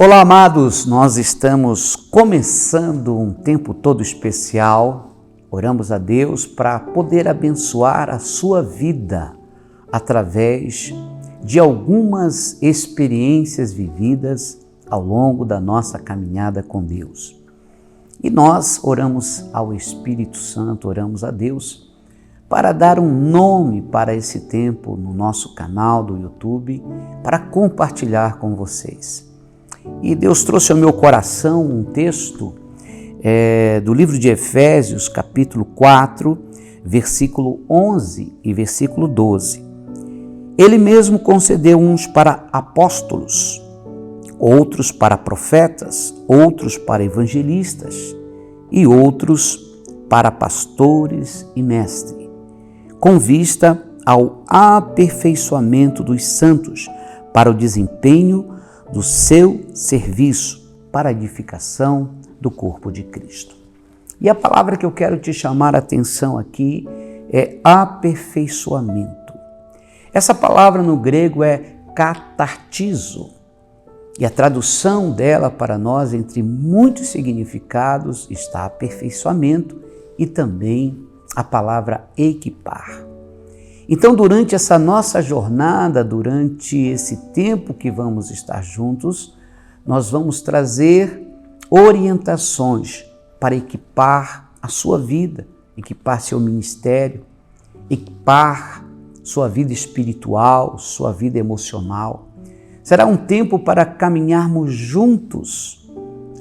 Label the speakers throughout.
Speaker 1: Olá, amados, nós estamos começando um tempo todo especial. Oramos a Deus para poder abençoar a sua vida através de algumas experiências vividas ao longo da nossa caminhada com Deus. E nós oramos ao Espírito Santo, oramos a Deus para dar um nome para esse tempo no nosso canal do YouTube, para compartilhar com vocês. E Deus trouxe ao meu coração um texto do livro de Efésios, capítulo 4, versículo 11 e versículo 12. Ele mesmo concedeu uns para apóstolos, outros para profetas, outros para evangelistas e outros para pastores e mestres, com vista ao aperfeiçoamento dos santos, para o desempenho do seu serviço, para a edificação do corpo de Cristo. E a palavra que eu quero te chamar a atenção aqui é aperfeiçoamento. Essa palavra no grego é katartizo, e a tradução dela para nós, entre muitos significados, está aperfeiçoamento e também a palavra equipar. Então, durante essa nossa jornada, durante esse tempo que vamos estar juntos, nós vamos trazer orientações para equipar a sua vida, equipar seu ministério, equipar sua vida espiritual, sua vida emocional. Será um tempo para caminharmos juntos,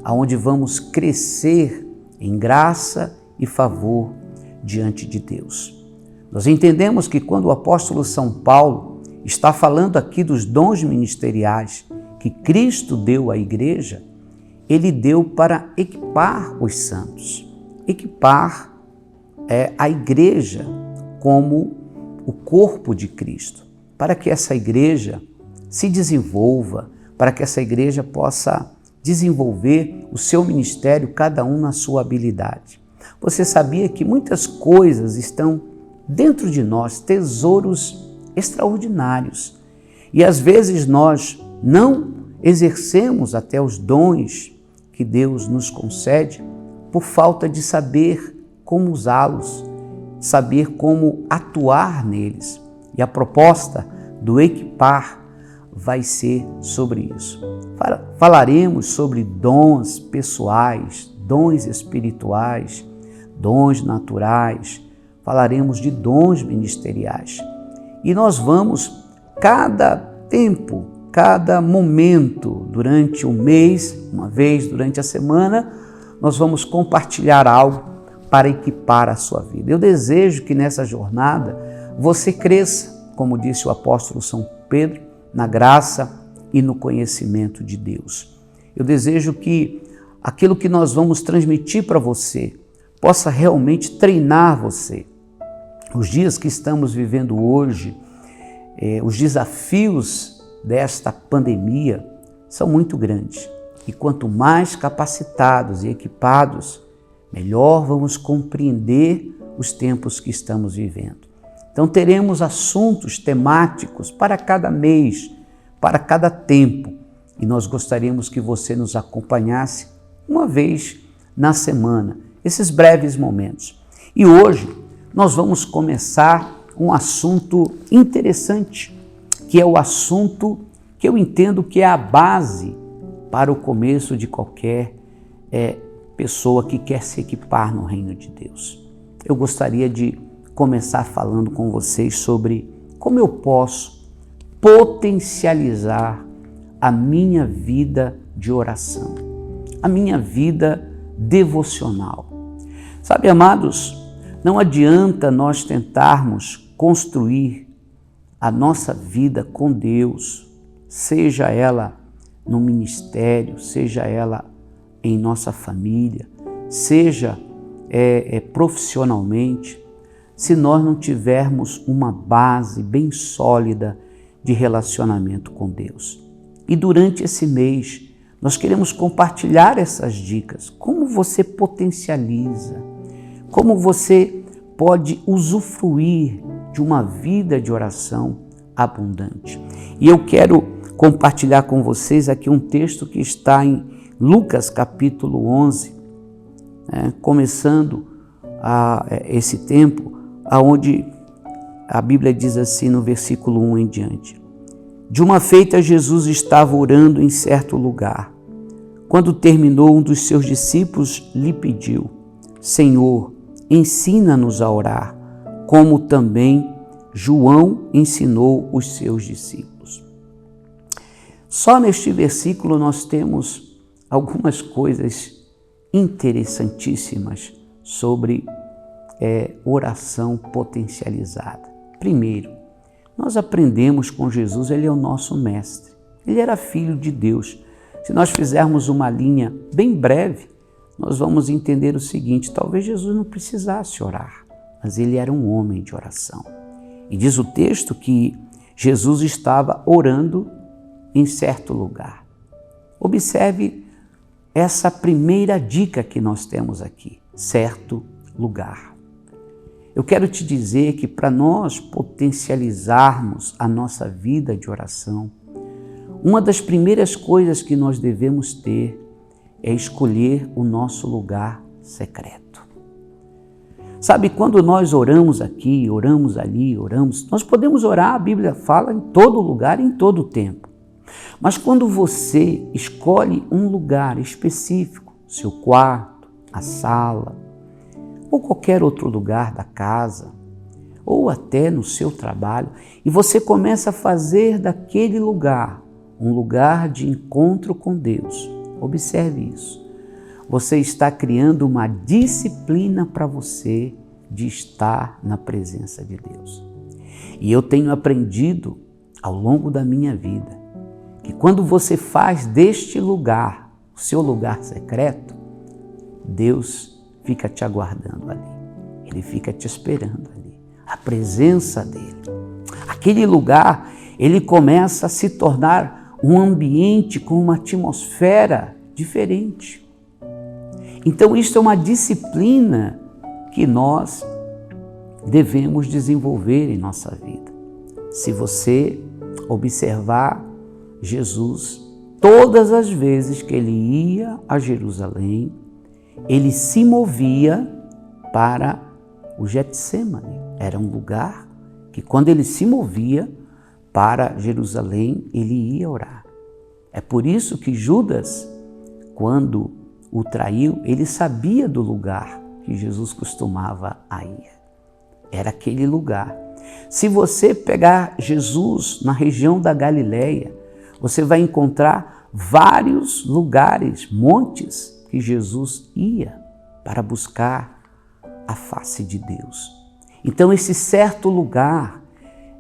Speaker 1: aonde vamos crescer em graça e favor diante de Deus. Nós entendemos que quando o apóstolo São Paulo está falando aqui dos dons ministeriais que Cristo deu à igreja, ele deu para equipar os santos, equipar a igreja como o corpo de Cristo, para que essa igreja se desenvolva, para que essa igreja possa desenvolver o seu ministério, cada um na sua habilidade. Você sabia que muitas coisas estão dentro de nós, tesouros extraordinários, e às vezes nós não exercemos até os dons que Deus nos concede por falta de saber como usá-los, saber como atuar neles. E a proposta do equipar vai ser sobre isso. Falaremos sobre dons pessoais, dons espirituais, dons naturais, falaremos de dons ministeriais. E nós vamos, cada tempo, cada momento, durante o mês, uma vez durante a semana, nós vamos compartilhar algo para equipar a sua vida. Eu desejo que nessa jornada você cresça, como disse o apóstolo São Pedro, na graça e no conhecimento de Deus. Eu desejo que aquilo que nós vamos transmitir para você possa realmente treinar você. Os dias que estamos vivendo hoje, os desafios desta pandemia são muito grandes. E quanto mais capacitados e equipados, melhor vamos compreender os tempos que estamos vivendo. Então teremos assuntos temáticos para cada mês, para cada tempo. E nós gostaríamos que você nos acompanhasse uma vez na semana, esses breves momentos. E hoje nós vamos começar um assunto interessante, que é o assunto que eu entendo que é a base para o começo de qualquer pessoa que quer se equipar no reino de Deus. Eu gostaria de começar falando com vocês sobre como eu posso potencializar a minha vida de oração, a minha vida devocional. Sabe, amados, não adianta nós tentarmos construir a nossa vida com Deus, seja ela no ministério, seja ela em nossa família, seja profissionalmente, se nós não tivermos uma base bem sólida de relacionamento com Deus. E durante esse mês, nós queremos compartilhar essas dicas, como você potencializa, como você pode usufruir de uma vida de oração abundante. E eu quero compartilhar com vocês aqui um texto que está em Lucas capítulo 11, começando esse tempo, onde a Bíblia diz assim no versículo 1 em diante. De uma feita, Jesus estava orando em certo lugar. Quando terminou, um dos seus discípulos lhe pediu: Senhor, ensina-nos a orar, como também João ensinou os seus discípulos. Só neste versículo nós temos algumas coisas interessantíssimas sobre oração potencializada. Primeiro, nós aprendemos com Jesus, ele é o nosso mestre. Ele era filho de Deus. Se nós fizermos uma linha bem breve, nós vamos entender o seguinte: talvez Jesus não precisasse orar, mas ele era um homem de oração. E diz o texto que Jesus estava orando em certo lugar. Observe essa primeira dica que nós temos aqui: certo lugar. Eu quero te dizer que para nós potencializarmos a nossa vida de oração, uma das primeiras coisas que nós devemos ter é escolher o nosso lugar secreto. Sabe, quando nós oramos aqui, oramos ali, nós podemos orar, a Bíblia fala, em todo lugar e em todo tempo. Mas quando você escolhe um lugar específico, seu quarto, a sala, ou qualquer outro lugar da casa, ou até no seu trabalho, e você começa a fazer daquele lugar um lugar de encontro com Deus, observe isso. Você está criando uma disciplina para você de estar na presença de Deus. E eu tenho aprendido ao longo da minha vida que quando você faz deste lugar o seu lugar secreto, Deus fica te aguardando ali. Ele fica te esperando ali. A presença dele. Aquele lugar, ele começa a se tornar um ambiente com uma atmosfera diferente. Então, isso é uma disciplina que nós devemos desenvolver em nossa vida. Se você observar Jesus, todas as vezes que ele ia a Jerusalém, ele se movia para o Getsêmani. Era um lugar que, quando ele se movia para Jerusalém, ele ia orar. É por isso que Judas, quando o traiu, ele sabia do lugar que Jesus costumava ir. Era aquele lugar. Se você pegar Jesus na região da Galileia, você vai encontrar vários lugares, montes, que Jesus ia para buscar a face de Deus. Então, esse certo lugar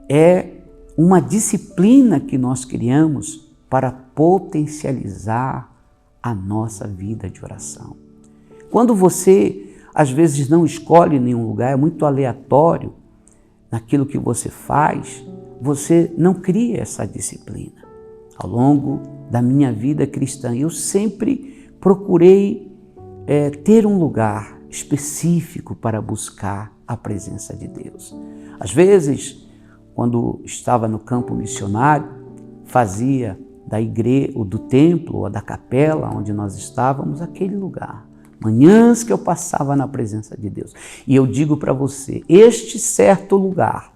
Speaker 1: é uma disciplina que nós criamos para potencializar a nossa vida de oração. Quando você, às vezes, não escolhe nenhum lugar, é muito aleatório naquilo que você faz, você não cria essa disciplina. Ao longo da minha vida cristã, eu sempre procurei ter um lugar específico para buscar a presença de Deus. Às vezes, quando estava no campo missionário, fazia da igreja, ou do templo, ou da capela onde nós estávamos, aquele lugar. Manhãs que eu passava na presença de Deus. E eu digo para você, este certo lugar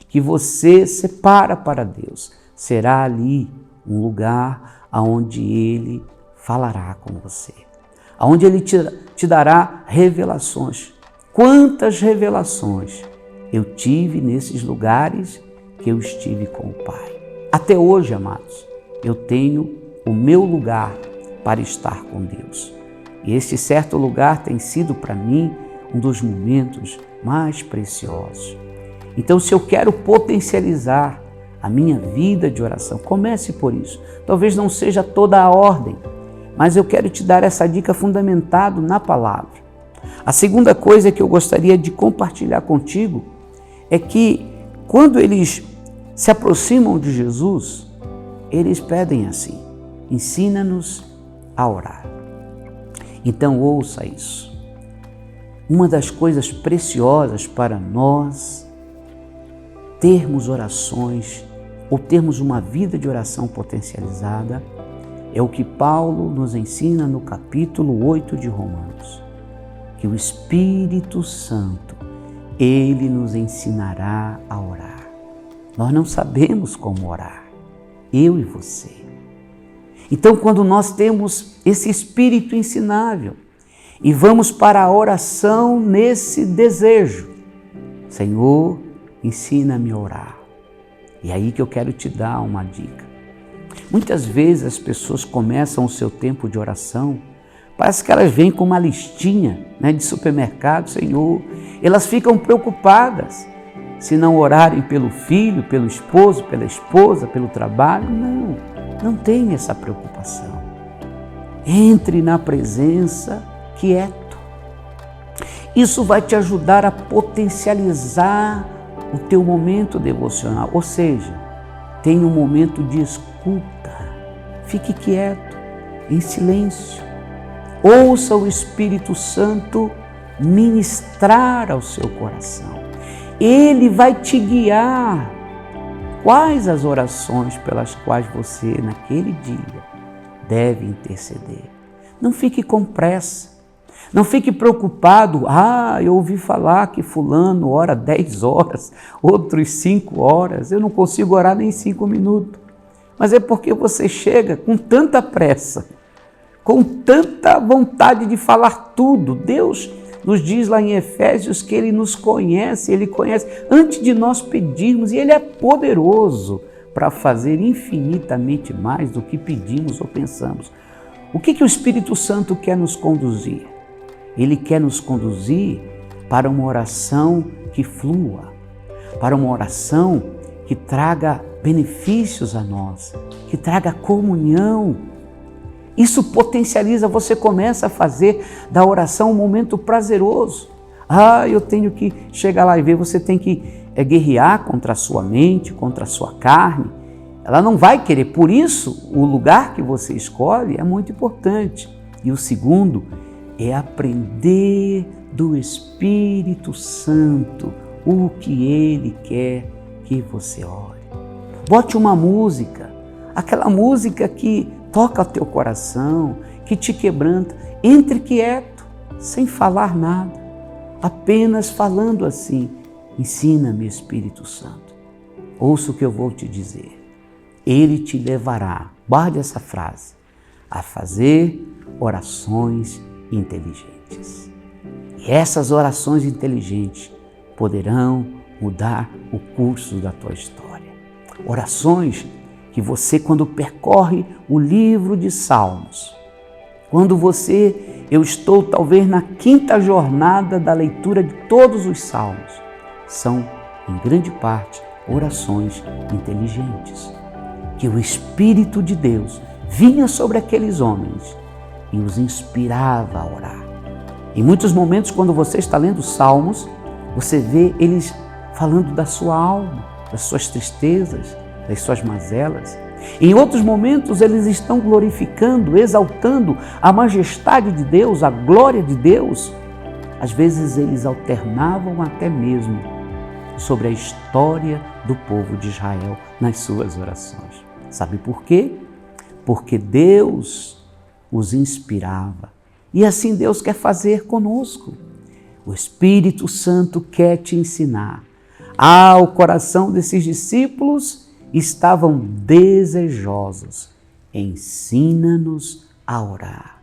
Speaker 1: que você separa para Deus, será ali um lugar onde Ele falará com você, onde Ele te dará revelações. Quantas revelações eu tive nesses lugares que eu estive com o Pai. Até hoje, amados, eu tenho o meu lugar para estar com Deus. E este certo lugar tem sido para mim um dos momentos mais preciosos. Então, se eu quero potencializar a minha vida de oração, comece por isso. Talvez não seja toda a ordem, mas eu quero te dar essa dica fundamentado na palavra. A segunda coisa que eu gostaria de compartilhar contigo é que quando eles se aproximam de Jesus, eles pedem assim: ensina-nos a orar. Então ouça isso. Uma das coisas preciosas para nós termos orações ou termos uma vida de oração potencializada, é o que Paulo nos ensina no capítulo 8 de Romanos, que o Espírito Santo, Ele nos ensinará a orar. Nós não sabemos como orar, eu e você. Então, quando nós temos esse Espírito ensinável e vamos para a oração nesse desejo, Senhor, ensina-me a orar. E é aí que eu quero te dar uma dica. Muitas vezes as pessoas começam o seu tempo de oração, parece que elas vêm com uma listinha, de supermercado, Senhor. Elas ficam preocupadas se não orarem pelo filho, pelo esposo, pela esposa, pelo trabalho. Não tenha essa preocupação. Entre na presença quieto. Isso vai te ajudar a potencializar o teu momento devocional, ou seja, tenha um momento de escuta. Fique quieto, em silêncio. Ouça o Espírito Santo ministrar ao seu coração. Ele vai te guiar quais as orações pelas quais você, naquele dia, deve interceder. Não fique com pressa. Não fique preocupado, eu ouvi falar que fulano ora 10 horas, outros 5 horas, eu não consigo orar nem 5 minutos. Mas é porque você chega com tanta pressa, com tanta vontade de falar tudo. Deus nos diz lá em Efésios que Ele nos conhece, Ele conhece antes de nós pedirmos, e Ele é poderoso para fazer infinitamente mais do que pedimos ou pensamos. O que o Espírito Santo quer nos conduzir? Ele quer nos conduzir para uma oração que flua, para uma oração que traga benefícios a nós, que traga comunhão. Isso potencializa, você começa a fazer da oração um momento prazeroso. Eu tenho que chegar lá e ver, você tem que guerrear contra a sua mente, contra a sua carne. Ela não vai querer, por isso o lugar que você escolhe é muito importante. E o segundo é aprender do Espírito Santo o que Ele quer que você ore. Bote uma música, aquela música que toca o teu coração, que te quebranta. Entre quieto, sem falar nada, apenas falando assim: ensina-me, Espírito Santo. Ouça o que eu vou te dizer. Ele te levará, guarde essa frase, a fazer orações inteligentes. E essas orações inteligentes poderão mudar o curso da tua história. Orações que você, quando percorre o livro de Salmos, eu estou talvez na 5ª jornada da leitura de todos os Salmos, são, em grande parte, orações inteligentes, que o Espírito de Deus vinha sobre aqueles homens e os inspirava a orar. Em muitos momentos, quando você está lendo Salmos, você vê eles falando da sua alma, das suas tristezas, das suas mazelas. Em outros momentos, eles estão glorificando, exaltando a majestade de Deus, a glória de Deus. Às vezes, eles alternavam até mesmo sobre a história do povo de Israel nas suas orações. Sabe por quê? Porque Deus os inspirava. E assim Deus quer fazer conosco. O Espírito Santo quer te ensinar. O coração desses discípulos estavam desejosos. Ensina-nos a orar.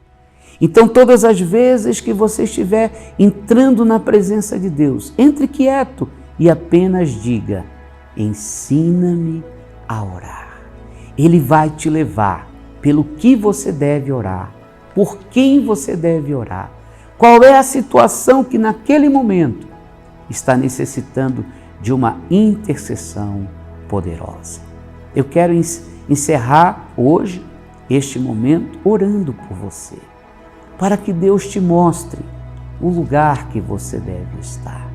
Speaker 1: Então, todas as vezes que você estiver entrando na presença de Deus, entre quieto e apenas diga: ensina-me a orar. Ele vai te levar pelo que você deve orar, por quem você deve orar, qual é a situação que naquele momento está necessitando de uma intercessão poderosa. Eu quero encerrar hoje este momento orando por você, para que Deus te mostre o lugar que você deve estar.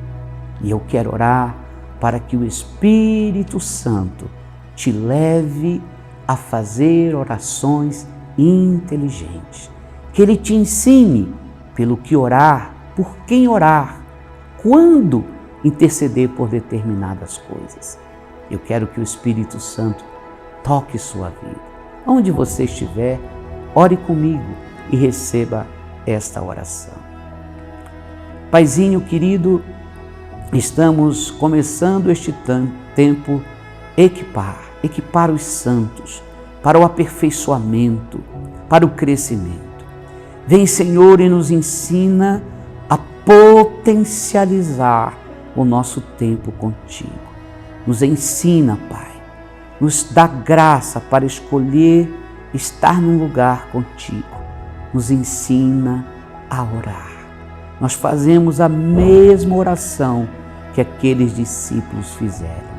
Speaker 1: E eu quero orar para que o Espírito Santo te leve a fazer orações inteligentes, que Ele te ensine pelo que orar, por quem orar, quando interceder por determinadas coisas. Eu quero que o Espírito Santo toque sua vida. Onde você estiver, ore comigo e receba esta oração. Paizinho querido, estamos começando este tempo equipar os santos para o aperfeiçoamento, para o crescimento. Vem, Senhor, e nos ensina a potencializar o nosso tempo contigo. Nos ensina, Pai, nos dá graça para escolher estar num lugar contigo. Nos ensina a orar. Nós fazemos a mesma oração que aqueles discípulos fizeram,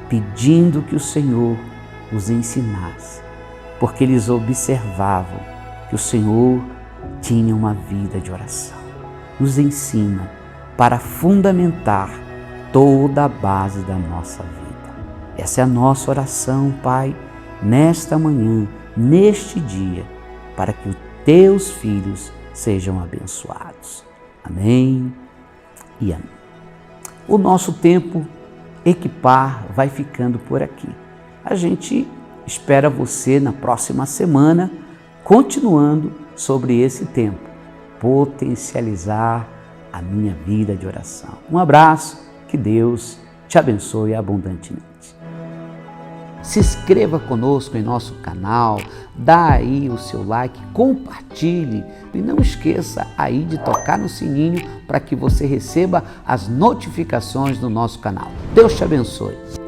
Speaker 1: pedindo que o Senhor os ensinasse, porque eles observavam que o Senhor tinha uma vida de oração. Nos ensina para fundamentar toda a base da nossa vida. Essa é a nossa oração, Pai, nesta manhã, neste dia, para que os teus filhos sejam abençoados. Amém e amém. O nosso tempo equipar vai ficando por aqui. A gente espera você na próxima semana, continuando sobre esse tempo, potencializar a minha vida de oração. Um abraço, que Deus te abençoe abundantemente. Se inscreva conosco em nosso canal, dá aí o seu like, compartilhe e não esqueça aí de tocar no sininho para que você receba as notificações do nosso canal. Deus te abençoe.